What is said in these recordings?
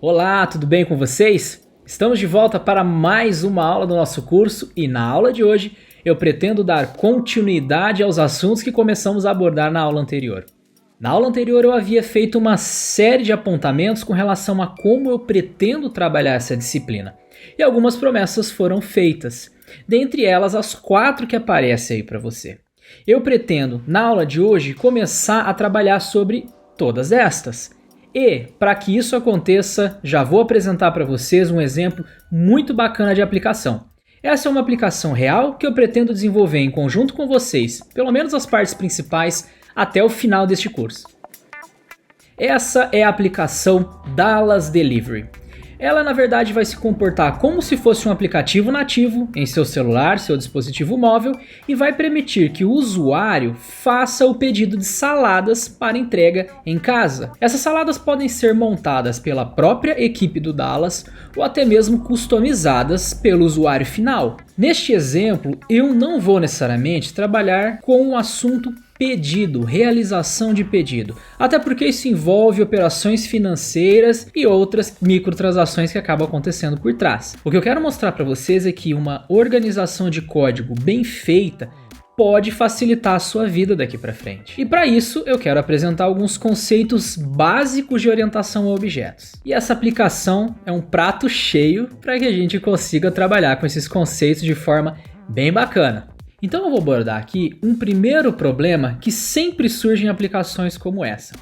Olá, tudo bem com vocês? Estamos de volta para mais uma aula do nosso curso e na aula de hoje eu pretendo dar continuidade aos assuntos que começamos a abordar na aula anterior. Na aula anterior eu havia feito uma série de apontamentos com relação a como eu pretendo trabalhar essa disciplina e algumas promessas foram feitas, dentre elas as 4 que aparecem aí para você. Eu pretendo na aula de hoje começar a trabalhar sobre todas estas. E, para que isso aconteça, já vou apresentar para vocês um exemplo muito bacana de aplicação. Essa é uma aplicação real que eu pretendo desenvolver em conjunto com vocês, pelo menos as partes principais, até o final deste curso. Essa é a aplicação Dallas Delivery. Ela, na verdade, vai se comportar como se fosse um aplicativo nativo em seu celular, seu dispositivo móvel, e vai permitir que o usuário faça o pedido de saladas para entrega em casa. Essas saladas podem ser montadas pela própria equipe do Dallas ou até mesmo customizadas pelo usuário final. Neste exemplo, eu não vou necessariamente trabalhar com o assunto pedido, realização de pedido, até porque isso envolve operações financeiras e outras microtransações que acabam acontecendo por trás. O que eu quero mostrar para vocês é que uma organização de código bem feita pode facilitar a sua vida daqui para frente. E para isso eu quero apresentar alguns conceitos básicos de orientação a objetos. E essa aplicação é um prato cheio para que a gente consiga trabalhar com esses conceitos de forma bem bacana. Então eu vou abordar aqui um primeiro problema que sempre surge em aplicações como essa.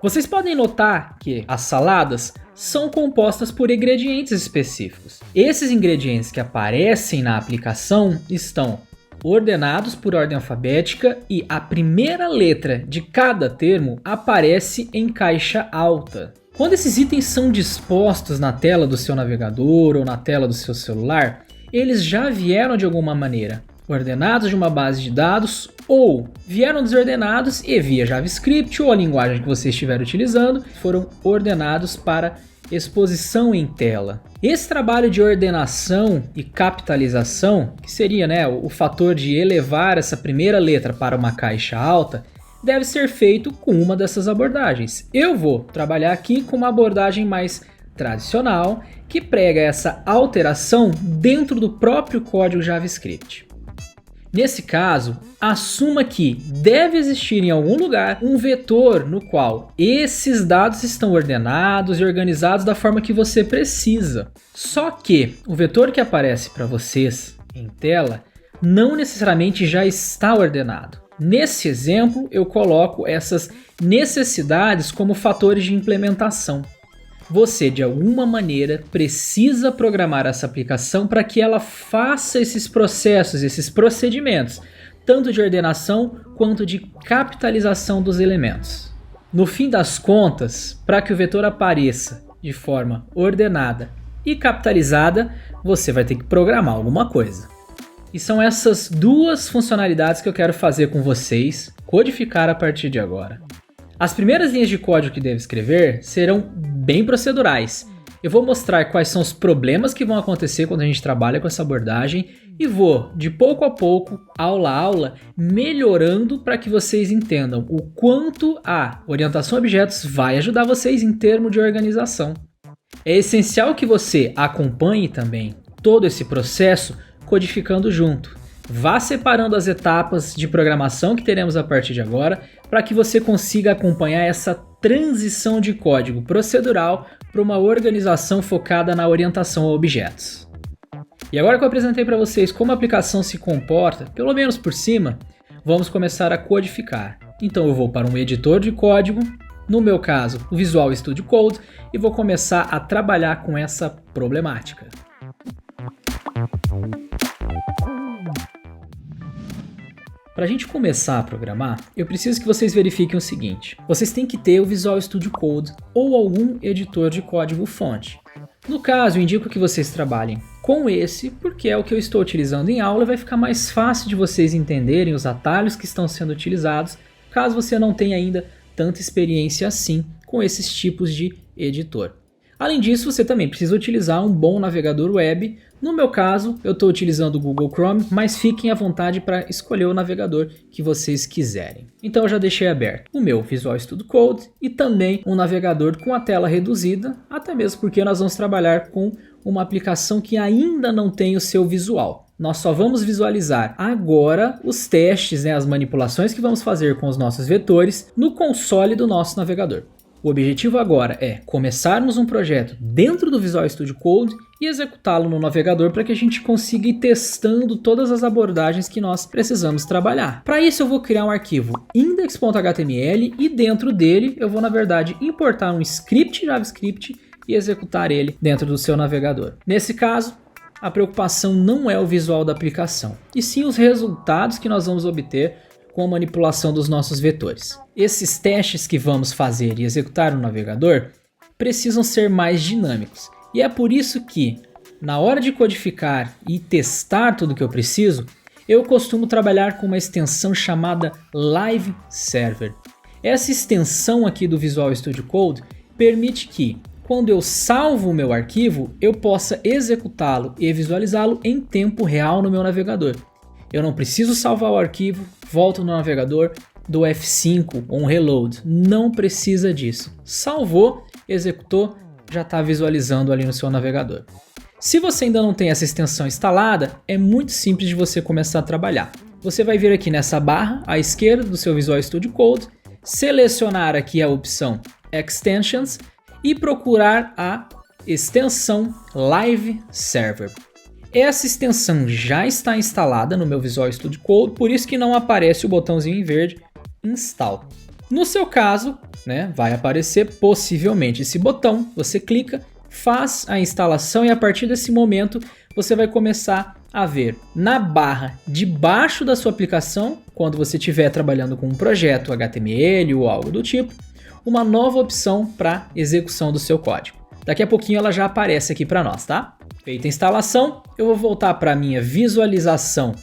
Vocês podem notar que as saladas são compostas por ingredientes específicos. Esses ingredientes que aparecem na aplicação estão ordenados por ordem alfabética e a primeira letra de cada termo aparece em caixa alta. Quando esses itens são dispostos na tela do seu navegador ou na tela do seu celular, eles já vieram de alguma maneira ordenados de uma base de dados ou vieram desordenados e via JavaScript ou a linguagem que você estiver utilizando foram ordenados para exposição em tela. Esse trabalho de ordenação e capitalização, que seria o fator de elevar essa primeira letra para uma caixa alta, deve ser feito com uma dessas abordagens. Eu vou trabalhar aqui com uma abordagem mais tradicional que prega essa alteração dentro do próprio código JavaScript. Nesse caso, assuma que deve existir em algum lugar um vetor no qual esses dados estão ordenados e organizados da forma que você precisa. Só que o vetor que aparece para vocês em tela não necessariamente já está ordenado. Nesse exemplo, eu coloco essas necessidades como fatores de implementação. Você, de alguma maneira, precisa programar essa aplicação para que ela faça esses processos, esses procedimentos, tanto de ordenação quanto de capitalização dos elementos. No fim das contas, para que o vetor apareça de forma ordenada e capitalizada, você vai ter que programar alguma coisa. E são essas duas funcionalidades que eu quero fazer com vocês, codificar a partir de agora. As primeiras linhas de código que devo escrever serão bem procedurais. Eu vou mostrar quais são os problemas que vão acontecer quando a gente trabalha com essa abordagem e vou, de pouco a pouco, aula a aula, melhorando para que vocês entendam o quanto a orientação a objetos vai ajudar vocês em termos de organização. É essencial que você acompanhe também todo esse processo codificando junto. Vá separando as etapas de programação que teremos a partir de agora para que você consiga acompanhar essa transição de código procedural para uma organização focada na orientação a objetos. E agora que eu apresentei para vocês como a aplicação se comporta, pelo menos por cima, vamos começar a codificar. Então eu vou para um editor de código, no meu caso o Visual Studio Code, e vou começar a trabalhar com essa problemática. Para a gente começar a programar, eu preciso que vocês verifiquem o seguinte. Vocês têm que ter o Visual Studio Code ou algum editor de código fonte. No caso, eu indico que vocês trabalhem com esse, porque é o que eu estou utilizando em aula e vai ficar mais fácil de vocês entenderem os atalhos que estão sendo utilizados, caso você não tenha ainda tanta experiência assim com esses tipos de editor. Além disso, você também precisa utilizar um bom navegador web No meu caso, eu estou utilizando o Google Chrome, mas fiquem à vontade para escolher o navegador que vocês quiserem. Então eu já deixei aberto o meu Visual Studio Code e também um navegador com a tela reduzida, até mesmo porque nós vamos trabalhar com uma aplicação que ainda não tem o seu visual. Nós só vamos visualizar agora os testes, as manipulações que vamos fazer com os nossos vetores no console do nosso navegador. O objetivo agora é começarmos um projeto dentro do Visual Studio Code e executá-lo no navegador para que a gente consiga ir testando todas as abordagens que nós precisamos trabalhar. Para isso eu vou criar um arquivo index.html e dentro dele eu vou, na verdade, importar um script JavaScript e executar ele dentro do seu navegador. Nesse caso, a preocupação não é o visual da aplicação, e sim os resultados que nós vamos obter com a manipulação dos nossos vetores. Esses testes que vamos fazer e executar no navegador precisam ser mais dinâmicos. E é por isso que, na hora de codificar e testar tudo que eu preciso, eu costumo trabalhar com uma extensão chamada Live Server. Essa extensão aqui do Visual Studio Code permite que, quando eu salvo o meu arquivo, eu possa executá-lo e visualizá-lo em tempo real no meu navegador. Eu não preciso salvar o arquivo, volto no navegador, dou F5 ou um reload. Não precisa disso. Salvou, executou, já está visualizando ali no seu navegador. Se você ainda não tem essa extensão instalada, é muito simples de você começar a trabalhar. Você vai vir aqui nessa barra à esquerda do seu Visual Studio Code, selecionar aqui a opção Extensions e procurar a extensão Live Server. Essa extensão já está instalada no meu Visual Studio Code, por isso que não aparece o botãozinho em verde Install. No seu caso, vai aparecer possivelmente esse botão, você clica, faz a instalação e a partir desse momento você vai começar a ver na barra debaixo da sua aplicação, quando você estiver trabalhando com um projeto HTML ou algo do tipo, uma nova opção para execução do seu código. Daqui a pouquinho ela já aparece aqui para nós, tá? Feita a instalação, eu vou voltar para a minha visualização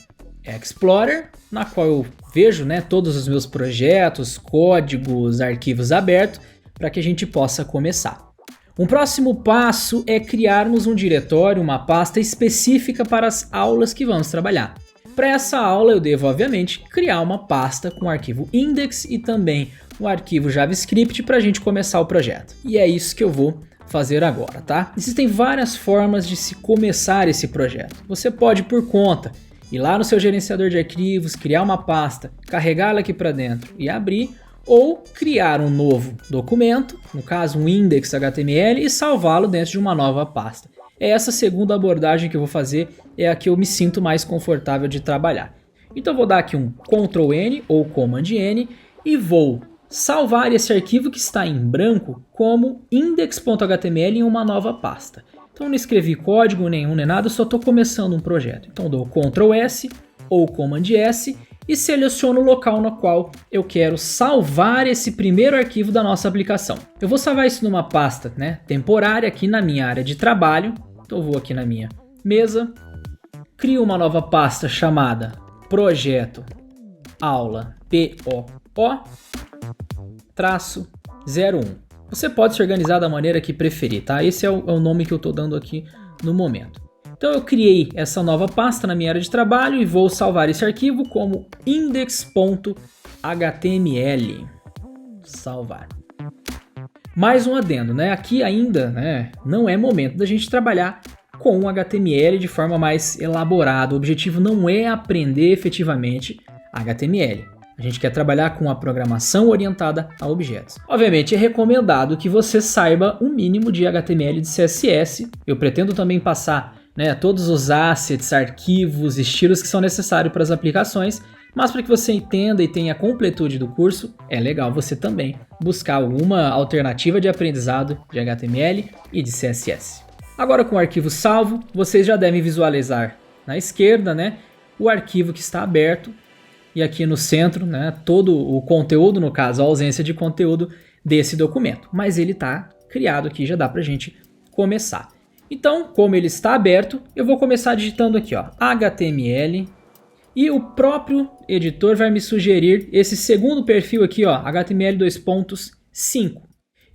Explorer, na qual eu vejo todos os meus projetos, códigos, arquivos abertos, para que a gente possa começar. Um próximo passo é criarmos um diretório, uma pasta específica para as aulas que vamos trabalhar. Para essa aula eu devo, obviamente, criar uma pasta com o arquivo index e também o arquivo JavaScript para a gente começar o projeto. E é isso que eu vou fazer agora, tá? Existem várias formas de se começar esse projeto. Você pode, por conta, ir lá no seu gerenciador de arquivos, criar uma pasta, carregá-la aqui para dentro e abrir, ou criar um novo documento, no caso um index.html, e salvá-lo dentro de uma nova pasta. Essa segunda abordagem que eu vou fazer é a que eu me sinto mais confortável de trabalhar. Então eu vou dar aqui um Ctrl N ou Command N e vou salvar esse arquivo que está em branco como index.html em uma nova pasta. Então não escrevi código nenhum nem nada, só estou começando um projeto. Então dou Ctrl S ou Command S e seleciono o local no qual eu quero salvar esse primeiro arquivo da nossa aplicação. Eu vou salvar isso numa pasta temporária aqui na minha área de trabalho. Então eu vou aqui na minha mesa, crio uma nova pasta chamada Projeto Aula POO-01. Você pode se organizar da maneira que preferir, tá? Esse é o nome que eu estou dando aqui no momento. Então eu criei essa nova pasta na minha área de trabalho e vou salvar esse arquivo como index.html. Salvar. Mais um adendo, Aqui ainda, não é momento da gente trabalhar com o HTML de forma mais elaborada. O objetivo não é aprender efetivamente HTML. A gente quer trabalhar com a programação orientada a objetos. Obviamente é recomendado que você saiba o mínimo de HTML e de CSS. Eu pretendo também passar todos os assets, arquivos, estilos que são necessários para as aplicações, mas para que você entenda e tenha a completude do curso, é legal você também buscar alguma alternativa de aprendizado de HTML e de CSS. Agora com o arquivo salvo, vocês já devem visualizar na esquerda o arquivo que está aberto e aqui no centro todo o conteúdo, no caso a ausência de conteúdo desse documento, mas ele está criado aqui, já dá para a gente começar. Então, como ele está aberto, eu vou começar digitando aqui, HTML, e o próprio editor vai me sugerir esse segundo perfil aqui, HTML 2.5.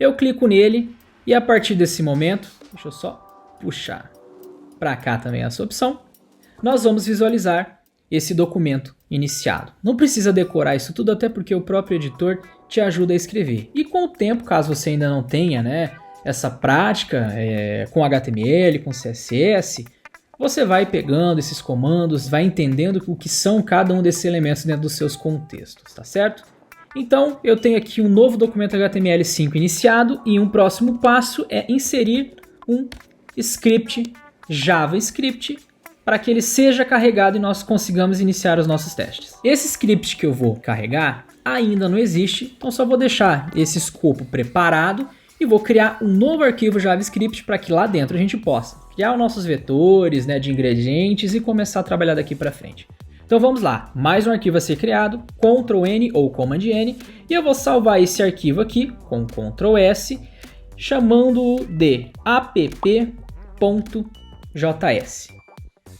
Eu clico nele e a partir desse momento, deixa eu só puxar para cá também essa opção, nós vamos visualizar esse documento iniciado. Não precisa decorar isso tudo, até porque o próprio editor te ajuda a escrever. E com o tempo, caso você ainda não tenha, né, essa prática com HTML, com CSS, você vai pegando esses comandos, vai entendendo o que são cada um desses elementos dentro dos seus contextos, tá certo? Então, eu tenho aqui um novo documento HTML5 iniciado e um próximo passo é inserir um script JavaScript para que ele seja carregado e nós consigamos iniciar os nossos testes. Esse script que eu vou carregar ainda não existe, então só vou deixar esse escopo preparado e vou criar um novo arquivo JavaScript para que lá dentro a gente possa criar os nossos vetores, né, de ingredientes e começar a trabalhar daqui para frente. Então vamos lá, mais um arquivo a ser criado, Ctrl N ou Command N, e eu vou salvar esse arquivo aqui com Ctrl S, chamando de app.js.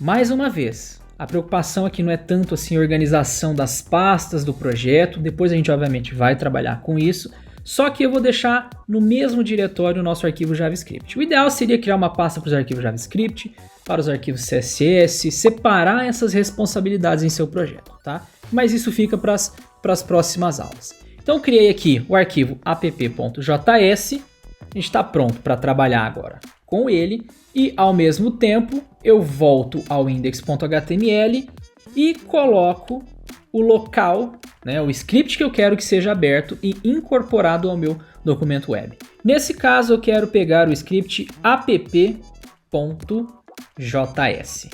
Mais uma vez, a preocupação aqui não é tanto assim a organização das pastas do projeto, depois a gente obviamente vai trabalhar com isso, só que eu vou deixar no mesmo diretório o nosso arquivo JavaScript. O ideal seria criar uma pasta para os arquivos JavaScript, para os arquivos CSS, separar essas responsabilidades em seu projeto, tá? Mas isso fica para as próximas aulas. Então eu criei aqui o arquivo app.js, a gente está pronto para trabalhar agora com ele e ao mesmo tempo eu volto ao index.html e coloco o local, né, o script que eu quero que seja aberto e incorporado ao meu documento web. Nesse caso eu quero pegar o script app.js.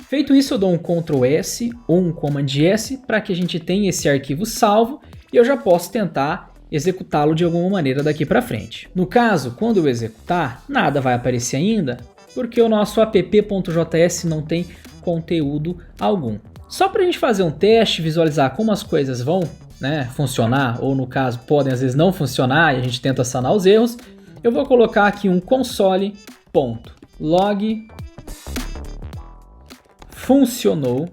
Feito isso eu dou um Ctrl S ou um Command S para que a gente tenha esse arquivo salvo e eu já posso tentar executá-lo de alguma maneira daqui para frente. No caso, quando eu executar, nada vai aparecer ainda, porque o nosso app.js não tem conteúdo algum. Só para a gente fazer um teste, visualizar como as coisas vão, né, funcionar, ou no caso podem às vezes não funcionar e a gente tenta sanar os erros, eu vou colocar aqui um console.log funcionou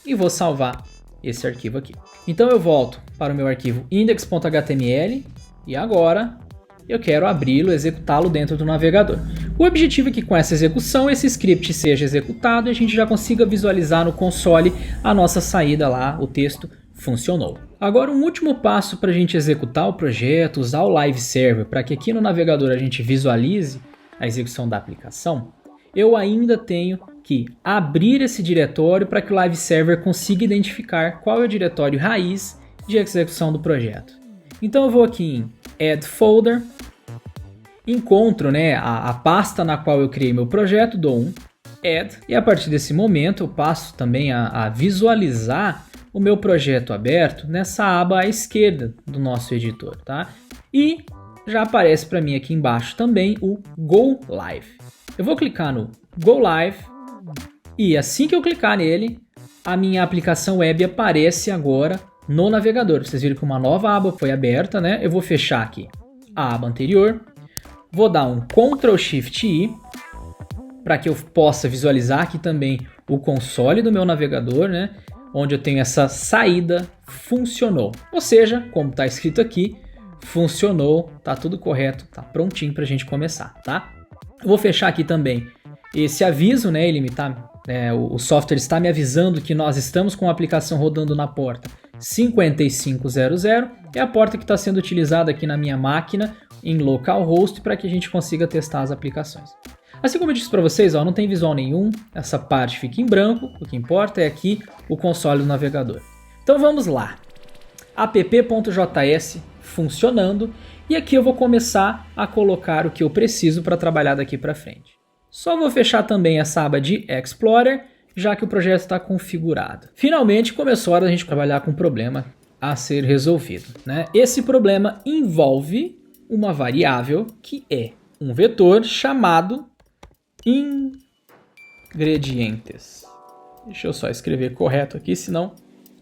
e vou salvar esse arquivo aqui. Então eu volto para o meu arquivo index.html e agora eu quero abri-lo, executá-lo dentro do navegador. O objetivo é que com essa execução esse script seja executado e a gente já consiga visualizar no console a nossa saída lá, o texto funcionou. Agora um último passo para a gente executar o projeto, usar o Live Server para que aqui no navegador a gente visualize a execução da aplicação, eu ainda tenho que abrir esse diretório para que o Live Server consiga identificar qual é o diretório raiz de execução do projeto. Então eu vou aqui em Add Folder, encontro, né, a pasta na qual eu criei meu projeto, dou um Add, e a partir desse momento eu passo também a visualizar o meu projeto aberto nessa aba à esquerda do nosso editor, tá? E já aparece para mim aqui embaixo também o Go Live. Eu vou clicar no Go Live e assim que eu clicar nele, a minha aplicação web aparece agora no navegador. Vocês viram que uma nova aba foi aberta, né? Eu vou fechar aqui a aba anterior, vou dar um Ctrl Shift I para que eu possa visualizar aqui também o console do meu navegador, né? Onde eu tenho essa saída funcionou. Ou seja, como está escrito aqui, funcionou, tá tudo correto, tá prontinho para a gente começar, tá? Eu vou fechar aqui também esse aviso, né? O software está me avisando que nós estamos com a aplicação rodando na porta 5500, é a porta que está sendo utilizada aqui na minha máquina em localhost para que a gente consiga testar as aplicações. Assim como eu disse para vocês, ó, não tem visual nenhum, essa parte fica em branco, o que importa é aqui o console do navegador. Então vamos lá, app.js funcionando e aqui eu vou começar a colocar o que eu preciso para trabalhar daqui para frente. Só vou fechar também essa aba de Explorer, já que o projeto está configurado. Finalmente começou a hora da gente trabalhar com um problema a ser resolvido, né? Esse problema envolve uma variável que é um vetor chamado ingredientes. Deixa eu só escrever correto aqui, senão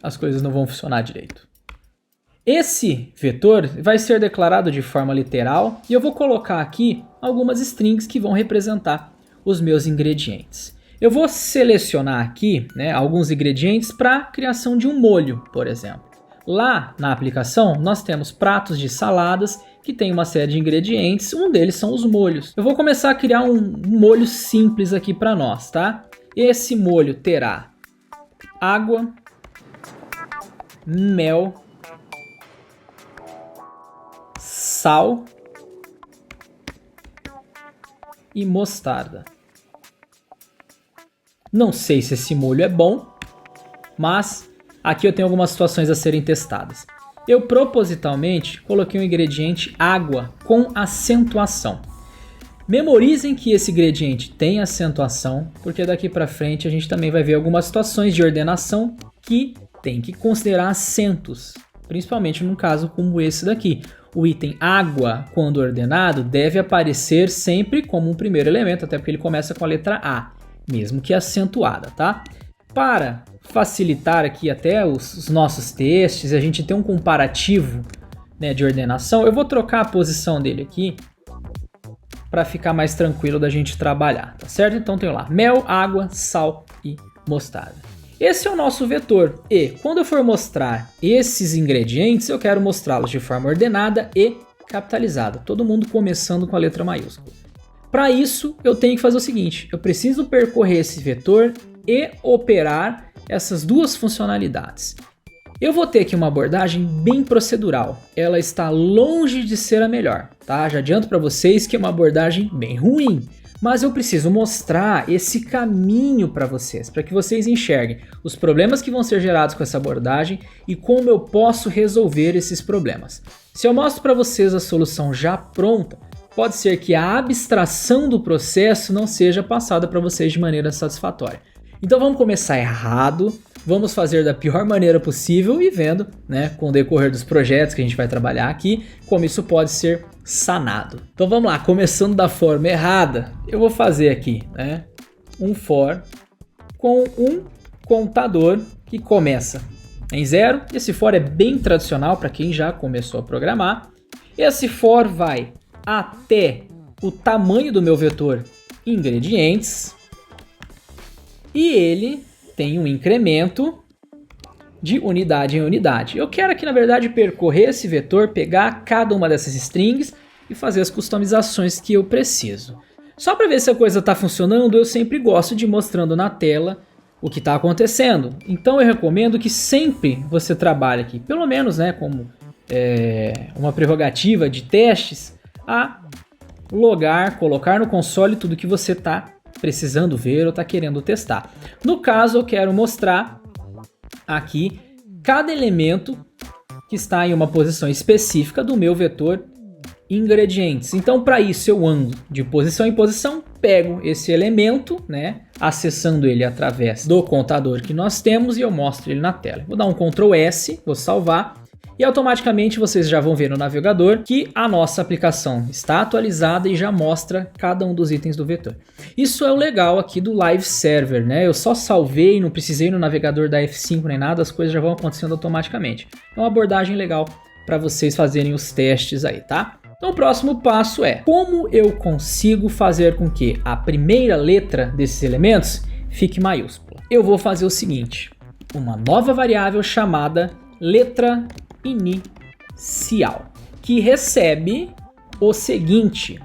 as coisas não vão funcionar direito. Esse vetor vai ser declarado de forma literal e eu vou colocar aqui algumas strings que vão representar os meus ingredientes. Eu vou selecionar aqui, né, alguns ingredientes para a criação de um molho, por exemplo. Lá na aplicação nós temos pratos de saladas que tem uma série de ingredientes, um deles são os molhos. Eu vou começar a criar um molho simples aqui para nós, tá? Esse molho terá água, mel, sal e mostarda. Não sei se esse molho é bom, mas aqui eu tenho algumas situações a serem testadas. Eu propositalmente coloquei um ingrediente água com acentuação. Memorizem que esse ingrediente tem acentuação, porque daqui para frente a gente também vai ver algumas situações de ordenação que tem que considerar acentos, principalmente num caso como esse daqui. O item água, quando ordenado, deve aparecer sempre como um primeiro elemento, até porque ele começa com a letra A, mesmo que acentuada, tá? Para facilitar aqui até os nossos testes, a gente tem um comparativo, né, de ordenação. Eu vou trocar a posição dele aqui para ficar mais tranquilo da gente trabalhar, tá certo? Então tem lá mel, água, sal e mostarda. Esse é o nosso vetor e quando eu for mostrar esses ingredientes, eu quero mostrá-los de forma ordenada e capitalizada, todo mundo começando com a letra maiúscula. Para isso, eu tenho que fazer o seguinte, eu preciso percorrer esse vetor e operar essas duas funcionalidades. Eu vou ter aqui uma abordagem bem procedural, ela está longe de ser a melhor, tá? Já adianto para vocês que é uma abordagem bem ruim, mas eu preciso mostrar esse caminho para vocês, para que vocês enxerguem os problemas que vão ser gerados com essa abordagem e como eu posso resolver esses problemas. Se eu mostro para vocês a solução já pronta, pode ser que a abstração do processo não seja passada para vocês de maneira satisfatória. Então vamos começar errado, vamos fazer da pior maneira possível e vendo, né, com o decorrer dos projetos que a gente vai trabalhar aqui, como isso pode ser sanado. Então vamos lá, começando da forma errada, eu vou fazer aqui, né, um for com um contador que começa em 0. Esse for é bem tradicional para quem já começou a programar. Esse for vai até o tamanho do meu vetor ingredientes e ele tem um incremento de unidade em unidade. Eu quero aqui, na verdade, percorrer esse vetor, pegar cada uma dessas strings e fazer as customizações que eu preciso. Só para ver se a coisa está funcionando, eu sempre gosto de ir mostrando na tela o que está acontecendo. Então eu recomendo que sempre você trabalhe aqui, pelo menos, né, como uma prerrogativa de testes, a logar, colocar no console tudo que você está precisando ver ou está querendo testar. No caso, eu quero mostrar aqui cada elemento que está em uma posição específica do meu vetor ingredientes. Então, para isso, eu ando de posição em posição, pego esse elemento, né, acessando ele através do contador que nós temos e eu mostro ele na tela. Vou dar um Ctrl S, vou salvar. E automaticamente vocês já vão ver no navegador que a nossa aplicação está atualizada e já mostra cada um dos itens do vetor. Isso é o legal aqui do Live Server, né? Eu só salvei, não precisei no navegador da F5 nem nada, as coisas já vão acontecendo automaticamente. É uma abordagem legal para vocês fazerem os testes aí, tá? Então o próximo passo é como eu consigo fazer com que a primeira letra desses elementos fique maiúscula. Eu vou fazer o seguinte, uma nova variável chamada letra inicial, que recebe o seguinte,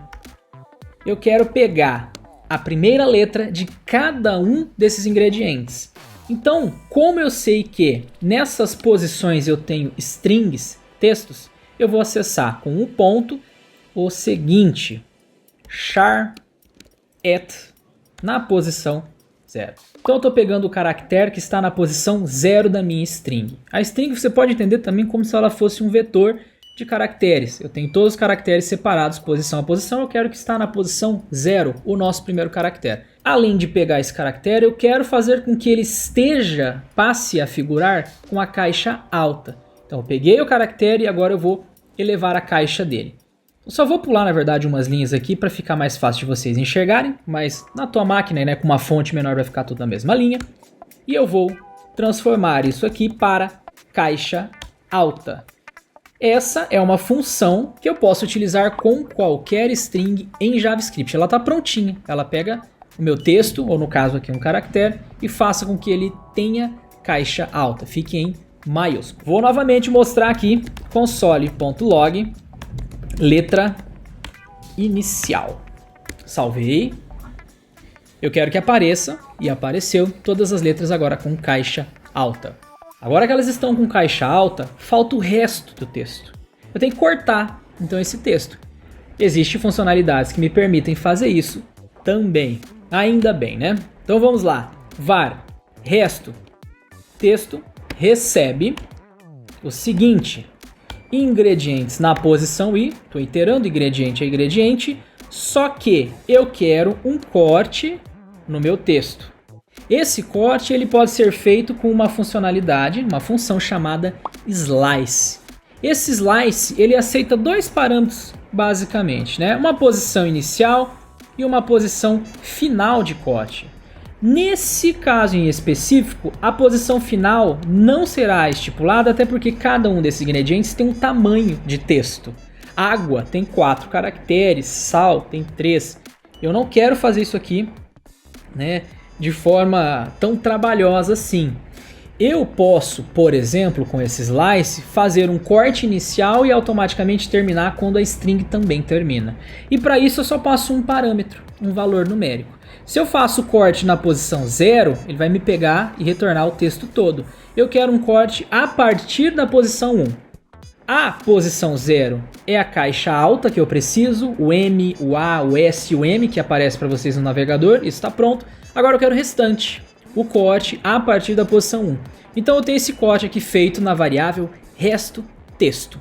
eu quero pegar a primeira letra de cada um desses ingredientes. Então, como eu sei que nessas posições eu tenho strings, textos, eu vou acessar com um ponto o seguinte, char at na posição 0. Então eu estou pegando o caractere que está na posição 0 da minha string. A string você pode entender também como se ela fosse um vetor de caracteres. Eu tenho todos os caracteres separados, posição a posição, eu quero que está na posição 0, o nosso primeiro caractere. Além de pegar esse caractere, eu quero fazer com que ele passe a figurar com a caixa alta. Então eu peguei o caractere e agora eu vou elevar a caixa dele. Eu só vou pular, na verdade, umas linhas aqui para ficar mais fácil de vocês enxergarem, mas na tua máquina, né, com uma fonte menor vai ficar tudo na mesma linha. E eu vou transformar isso aqui para caixa alta. Essa é uma função que eu posso utilizar com qualquer string em JavaScript. Ela está prontinha, ela pega o meu texto, ou no caso aqui um caractere, e faça com que ele tenha caixa alta, fique em maiúsculo. Vou novamente mostrar aqui console.log letra inicial. Salvei. Eu quero que apareça, e apareceu, todas as letras agora com caixa alta. Agora que elas estão com caixa alta, falta o resto do texto. Eu tenho que cortar, então, esse texto. Existem funcionalidades que me permitem fazer isso também. Ainda bem, né? Então vamos lá. Var, resto, texto, recebe o seguinte. Ingredientes na posição I. Estou iterando ingrediente a ingrediente. Só que eu quero um corte no meu texto. Esse corte ele pode ser feito com uma funcionalidade, uma função chamada slice. Esse slice ele aceita dois parâmetros basicamente, né? Uma posição inicial e uma posição final de corte. Nesse caso em específico, a posição final não será estipulada, até porque cada um desses ingredientes tem um tamanho de texto. Água tem 4 caracteres, sal tem 3. Eu não quero fazer isso aqui, né, de forma tão trabalhosa assim. Eu posso, por exemplo, com esse slice, fazer um corte inicial e automaticamente terminar quando a string também termina. E para isso eu só passo um parâmetro, um valor numérico. Se eu faço o corte na posição 0, ele vai me pegar e retornar o texto todo. Eu quero um corte a partir da posição 1. A posição 0 é a caixa alta que eu preciso, o M, o A, o S e o M que aparece para vocês no navegador, isso está pronto. Agora eu quero o restante, o corte a partir da posição 1. Então eu tenho esse corte aqui feito na variável resto texto.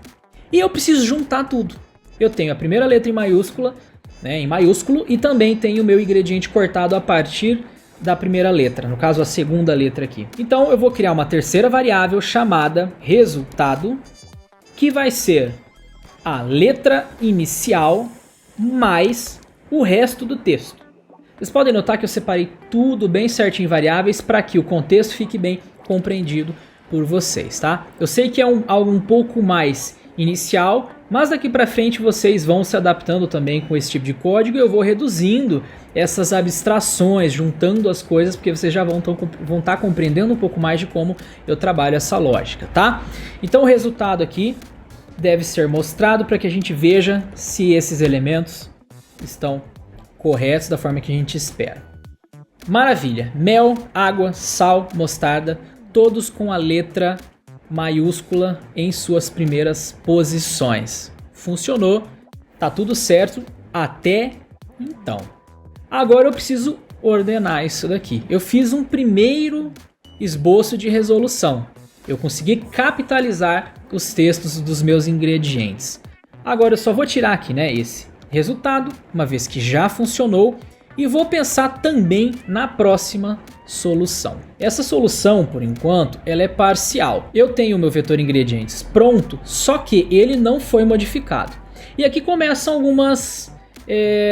E eu preciso juntar tudo. Eu tenho a primeira letra em maiúscula, né, em maiúsculo, e também tenho o meu ingrediente cortado a partir da primeira letra, no caso a segunda letra aqui. Então eu vou criar uma terceira variável chamada resultado, que vai ser a letra inicial mais o resto do texto. Vocês podem notar que eu separei tudo bem certinho em variáveis para que o contexto fique bem compreendido por vocês, tá? Eu sei que é algo um pouco mais inicial, mas daqui para frente vocês vão se adaptando também com esse tipo de código e eu vou reduzindo essas abstrações, juntando as coisas, porque vocês já vão estar compreendendo um pouco mais de como eu trabalho essa lógica, tá? Então o resultado aqui deve ser mostrado para que a gente veja se esses elementos estão corretos da forma que a gente espera. Maravilha! Mel, água, sal, mostarda, todos com a letra maiúscula em suas primeiras posições. Funcionou, tá tudo certo até então. Agora eu preciso ordenar isso daqui. Eu fiz um primeiro esboço de resolução. Eu consegui capitalizar os textos dos meus ingredientes. Agora eu só vou tirar aqui, né, esse resultado, uma vez que já funcionou, e vou pensar também na próxima solução. Essa solução, por enquanto, ela é parcial. Eu tenho o meu vetor ingredientes pronto, só que ele não foi modificado. E aqui começam algumas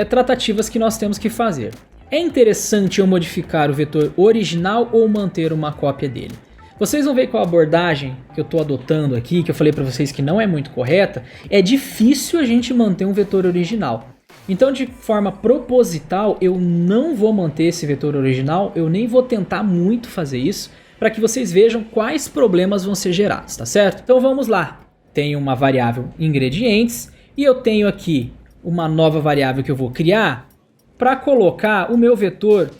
tratativas que nós temos que fazer. É interessante eu modificar o vetor original ou manter uma cópia dele? Vocês vão ver com a abordagem que eu estou adotando aqui, que eu falei para vocês que não é muito correta, é difícil a gente manter um vetor original. Então, de forma proposital, eu não vou manter esse vetor original, eu nem vou tentar muito fazer isso, para que vocês vejam quais problemas vão ser gerados, tá certo? Então vamos lá. Tenho uma variável ingredientes e eu tenho aqui uma nova variável que eu vou criar para colocar o meu vetor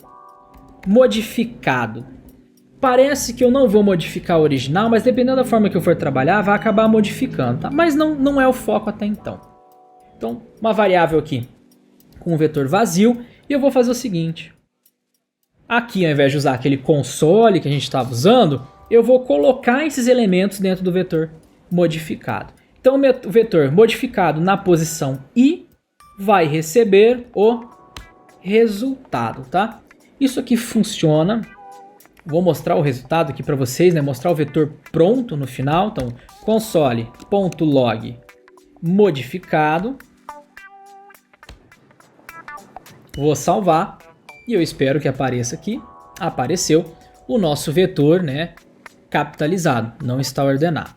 modificado. Parece que eu não vou modificar o original, mas dependendo da forma que eu for trabalhar, vai acabar modificando, tá? Mas não é o foco até então. Então, uma variável aqui com um vetor vazio, e eu vou fazer o seguinte. Aqui, ao invés de usar aquele console que a gente estava usando, eu vou colocar esses elementos dentro do vetor modificado. Então, o vetor modificado na posição I vai receber o resultado, tá? Isso aqui funciona. Vou mostrar o resultado aqui para vocês, né? Mostrar o vetor pronto no final. Então, console.log modificado. Vou salvar e eu espero que apareça aqui. Apareceu o nosso vetor, né? Capitalizado, não está ordenado.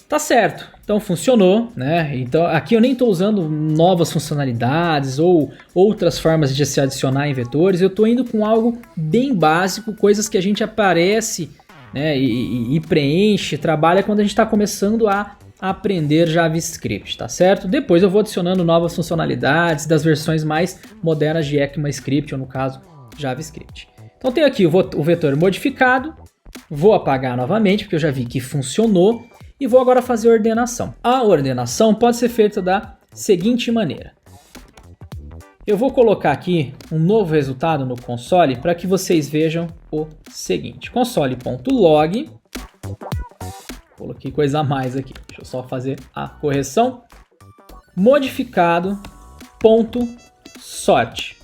Tá certo, então funcionou, né? Então aqui eu nem estou usando novas funcionalidades ou outras formas de se adicionar em vetores. Eu estou indo com algo bem básico, coisas que a gente aparece, né, e preenche, trabalha quando a gente está começando a aprender JavaScript, tá certo? Depois eu vou adicionando novas funcionalidades das versões mais modernas de ECMAScript, ou no caso, JavaScript. Então tenho aqui o vetor modificado, vou apagar novamente, porque eu já vi que funcionou, e vou agora fazer a ordenação. A ordenação pode ser feita da seguinte maneira. Eu vou colocar aqui um novo resultado no console para que vocês vejam o seguinte. Console.log. Coloquei coisa a mais aqui. Deixa eu só fazer a correção. Modificado.sort.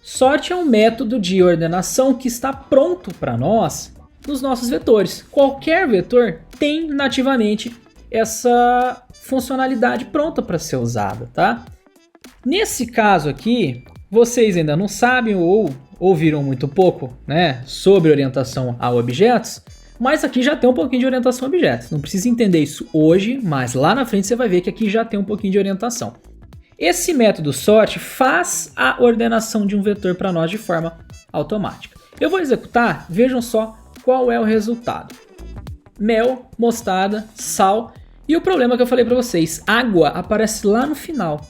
Sort é um método de ordenação que está pronto para nós nos nossos vetores. Qualquer vetor tem nativamente essa funcionalidade pronta para ser usada, tá? Nesse caso aqui, vocês ainda não sabem ou ouviram muito pouco, né, sobre orientação a objetos, mas aqui já tem um pouquinho de orientação a objetos. Não precisa entender isso hoje, mas lá na frente você vai ver que aqui já tem um pouquinho de orientação. Esse método sort faz a ordenação de um vetor para nós de forma automática. Eu vou executar, vejam só qual é o resultado. Mel, mostarda, sal e o problema que eu falei para vocês, água aparece lá no final.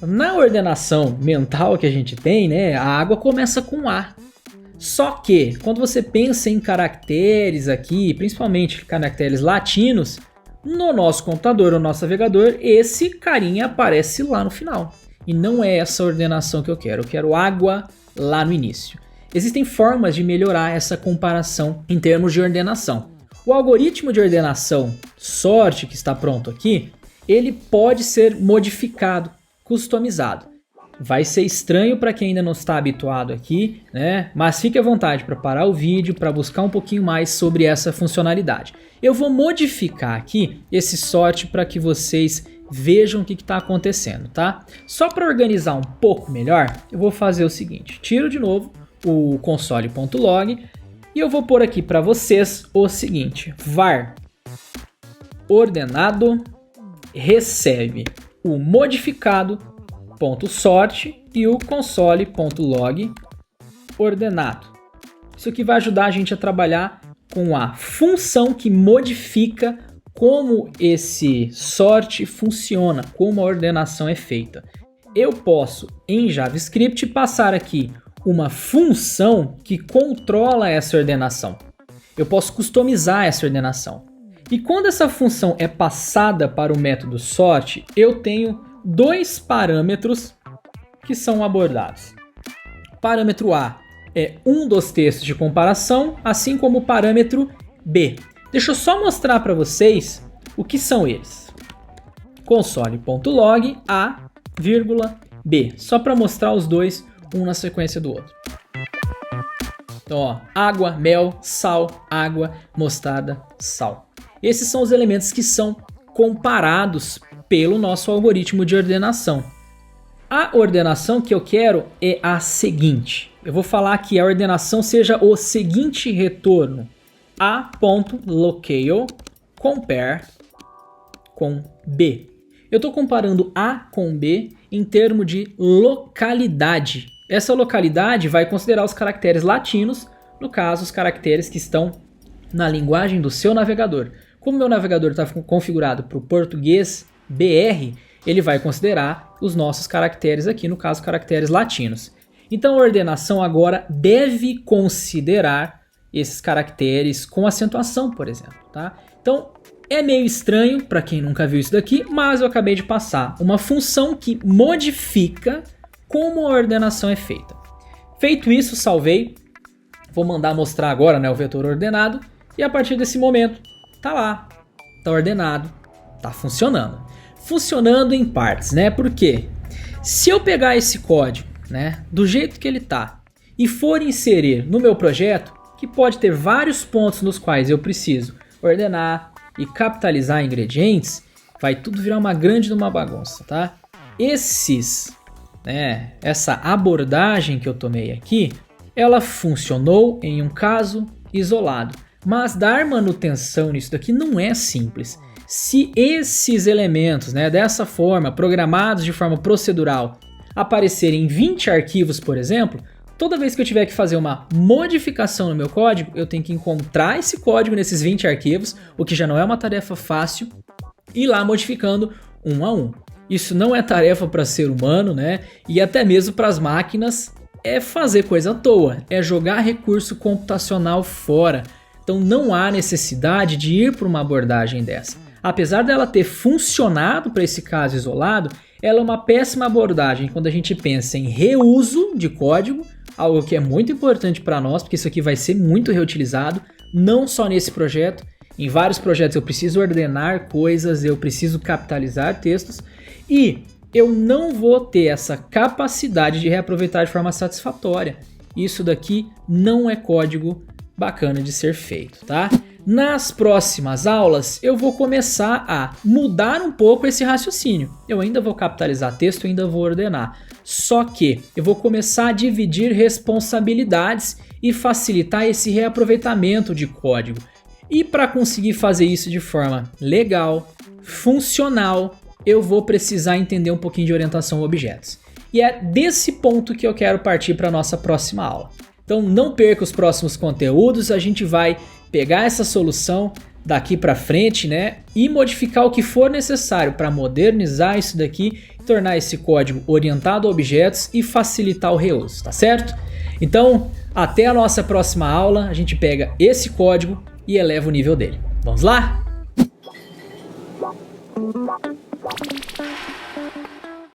Na ordenação mental que a gente tem, né, a água começa com A. Só que, quando você pensa em caracteres aqui, principalmente caracteres latinos, no nosso computador ou nosso navegador, esse carinha aparece lá no final. E não é essa ordenação que eu quero água lá no início. Existem formas de melhorar essa comparação em termos de ordenação. O algoritmo de ordenação sort que está pronto aqui, ele pode ser modificado, customizado. Vai ser estranho para quem ainda não está habituado aqui, né? Mas fique à vontade para parar o vídeo para buscar um pouquinho mais sobre essa funcionalidade. Eu vou modificar aqui esse sort para que vocês vejam o que está acontecendo, tá? Só para organizar um pouco melhor, eu vou fazer o seguinte. Tiro de novo o console.log e eu vou pôr aqui para vocês o seguinte. Var ordenado recebe o modificado.sort e o console.log ordenado. Isso aqui vai ajudar a gente a trabalhar com a função que modifica como esse sort funciona, como a ordenação é feita. Eu posso, em JavaScript, passar aqui uma função que controla essa ordenação. Eu posso customizar essa ordenação. E quando essa função é passada para o método sort, eu tenho dois parâmetros que são abordados. O parâmetro A é um dos textos de comparação, assim como o parâmetro B. Deixa eu só mostrar para vocês o que são eles. Console.log A, B. Só para mostrar os dois, um na sequência do outro. Então, ó, água, mel, sal, água, mostarda, sal. Esses são os elementos que são comparados pelo nosso algoritmo de ordenação. A ordenação que eu quero é a seguinte. Eu vou falar que a ordenação seja o seguinte retorno. A.locale compare com B. Eu estou comparando A com B em termos de localidade. Essa localidade vai considerar os caracteres latinos, no caso, os caracteres que estão na linguagem do seu navegador. Como meu navegador está configurado para o português BR, ele vai considerar os nossos caracteres aqui, no caso, caracteres latinos. Então, a ordenação agora deve considerar esses caracteres com acentuação, por exemplo, tá? Então, é meio estranho para quem nunca viu isso daqui, mas eu acabei de passar uma função que modifica como a ordenação é feita. Feito isso, salvei. Vou mandar mostrar agora, né, o vetor ordenado. E a partir desse momento, tá lá, tá ordenado, tá funcionando. Funcionando em partes, né? Porque se eu pegar esse código, né, do jeito que ele tá, e for inserir no meu projeto, que pode ter vários pontos nos quais eu preciso ordenar e capitalizar ingredientes, vai tudo virar uma grande bagunça, tá? Essa abordagem que eu tomei aqui, ela funcionou em um caso isolado, mas dar manutenção nisso daqui não é simples. Se esses elementos, né, dessa forma, programados de forma procedural, aparecerem em 20 arquivos, por exemplo, toda vez que eu tiver que fazer uma modificação no meu código, eu tenho que encontrar esse código nesses 20 arquivos, o que já não é uma tarefa fácil, ir lá modificando um a um. Isso não é tarefa para ser humano, né? E até mesmo para as máquinas é fazer coisa à toa, é jogar recurso computacional fora. Então não há necessidade de ir para uma abordagem dessa. Apesar dela ter funcionado para esse caso isolado, ela é uma péssima abordagem quando a gente pensa em reuso de código, algo que é muito importante para nós, porque isso aqui vai ser muito reutilizado, não só nesse projeto. Em vários projetos eu preciso ordenar coisas, eu preciso capitalizar textos e eu não vou ter essa capacidade de reaproveitar de forma satisfatória. Isso daqui não é código bacana de ser feito, tá? Nas próximas aulas eu vou começar a mudar um pouco esse raciocínio. Eu ainda vou capitalizar texto, eu ainda vou ordenar. Só que eu vou começar a dividir responsabilidades e facilitar esse reaproveitamento de código. E para conseguir fazer isso de forma legal, funcional, eu vou precisar entender um pouquinho de orientação a objetos. E é desse ponto que eu quero partir para a nossa próxima aula. Então não perca os próximos conteúdos, a gente vai pegar essa solução daqui para frente, né, e modificar o que for necessário para modernizar isso daqui, tornar esse código orientado a objetos e facilitar o reuso, tá certo? Então, até a nossa próxima aula, a gente pega esse código e eleva o nível dele. Vamos lá?